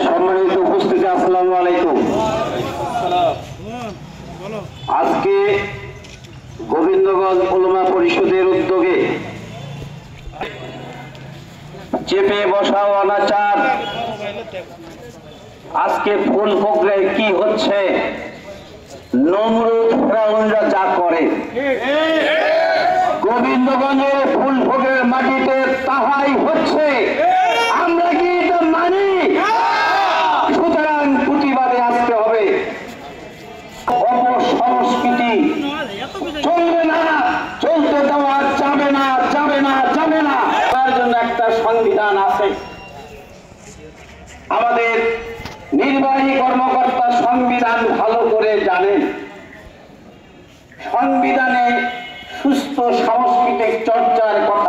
সম্মানিত উপস্থিতি, আসসালামু আলাইকুম। আজকে গোবিন্দগঞ্জ উলামা পরিষদের উদ্যোগে চেপে বসা অনাচার, আজকে ফুল ফোকরে কি হচ্ছে, নমরুদ ফেরাউনরা যা করে, গোবিন্দগঞ্জের ফুল ফোকরের মাটিতে তাহাই হচ্ছে। আমরা কি এটা মানি? সুতরাং প্রতিবাদে আসতে হবে। অপসংস্কৃতি চলবে না, চলতে দেওয়া যাবে না, যাবে না, যাবে না। তার জন্য একটা সংবিধান আছে। আমাদের নির্বাহী কর্মকর্তা সংবিধান ভালো করে জানেন। সংবিধানে সুস্থ সাংস্কৃতিক চর্চার কথা